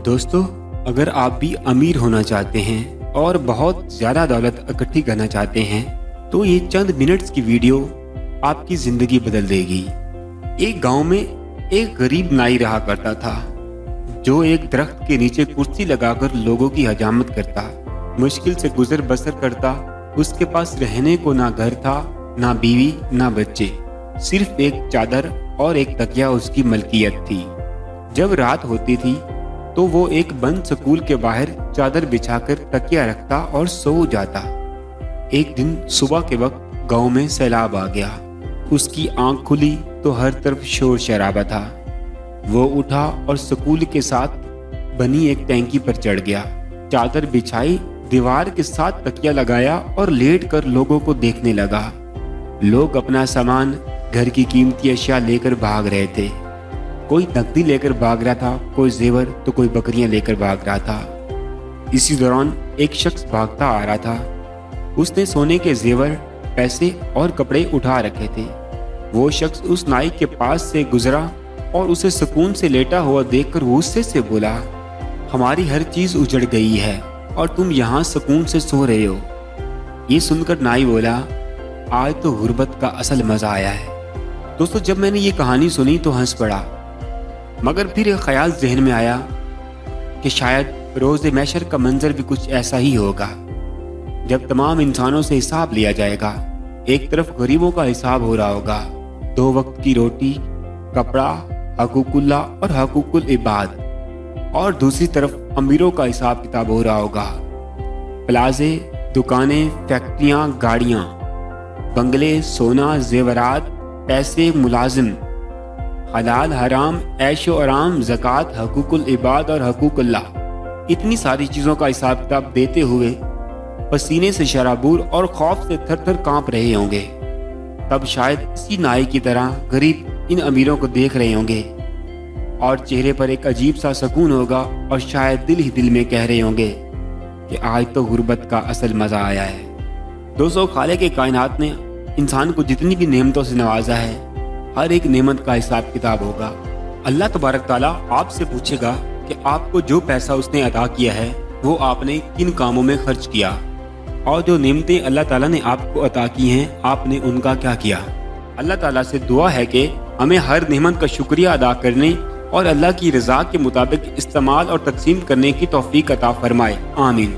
दोस्तों, अगर आप भी अमीर होना चाहते हैं और बहुत ज़्यादा दौलत इकट्ठी करना चाहते हैं तो ये चंद मिनट्स की वीडियो आपकी ज़िंदगी बदल देगी। एक गांव में एक गरीब नाई रहा करता था जो एक दरख्त के नीचे कुर्सी लगाकर लोगों की हजामत करता, मुश्किल से गुजर बसर करता। उसके पास रहने को ना घर था, ना बीवी, ना बच्चे, सिर्फ एक चादर और एक तकिया उसकी मलकियत थी। जब रात होती थी तो वो एक बंद स्कूल के बाहर चादर बिछाकर तकिया रखता और सो जाता। एक दिन सुबह के वक्त गांव में सैलाब आ गया। उसकी आंख खुली तो हर तरफ शोर शराबा था। वो उठा और स्कूल के साथ बनी एक टैंकी पर चढ़ गया, चादर बिछाई, दीवार के साथ तकिया लगाया और लेट कर लोगों को देखने लगा। लोग अपना सामान, घर की कीमती अशिया लेकर भाग रहे थे। कोई नकदी लेकर भाग रहा था, कोई जेवर तो कोई बकरियां लेकर भाग रहा था। इसी दौरान एक शख्स भागता आ रहा था। उसने सोने के जेवर, पैसे और कपड़े उठा रखे थे। वो शख्स उस नाई के पास से गुजरा और उसे सुकून से लेटा हुआ देखकर गुस्से से बोला, हमारी हर चीज उजड़ गई है और तुम यहाँ सुकून से सो रहे हो। ये सुनकर नाई बोला, आज तो गुर्बत का असल मजा आया है। दोस्तों, जब मैंने ये कहानी सुनी तो हंस पड़ा, मगर फिर एक ख्याल जहन में आया कि शायद रोज़े महशर का मंजर भी कुछ ऐसा ही होगा, जब तमाम इंसानों से हिसाब लिया जाएगा। एक तरफ गरीबों का हिसाब हो रहा होगा, 2 वक्त की रोटी, कपड़ा, हकूकुल्लाह और हकूकुल इबाद, और दूसरी तरफ अमीरों का हिसाब किताब हो रहा होगा। प्लाजे, दुकानें, फैक्ट्रियां, गाड़ियां, बंगले, सोना, जेवरात, पैसे, मुलाजिम, हलाल हराम, ऐशो आराम, ज़कात, हकूकुल इबाद और हकूकुल्लाह, इतनी सारी चीज़ों का हिसाब किताब देते हुए पसीने से शराबूर और खौफ से थर थर कांप रहे होंगे। तब शायद इसी नाई की तरह गरीब इन अमीरों को देख रहे होंगे और चेहरे पर एक अजीब सा सुकून होगा और शायद दिल ही दिल में कह रहे होंगे कि आज तो गुर्बत का असल मज़ा आया है। दोस्तों, खालिक के कायनात ने इंसान को जितनी भी नेमतों से नवाजा है, हर एक नेमत का हिसाब किताब होगा। अल्लाह तबारक ताला आपसे पूछेगा कि आपको जो पैसा उसने अदा किया है वो आपने किन कामों में खर्च किया, और जो नेमतें अल्लाह ताला ने आपको अता की हैं आपने उनका क्या किया। अल्लाह ताला से दुआ है कि हमें हर नेमत का शुक्रिया अदा करने और अल्लाह की रज़ा के मुताबिक इस्तेमाल और तकसीम करने की तौफीक अता फरमाए। आमीन।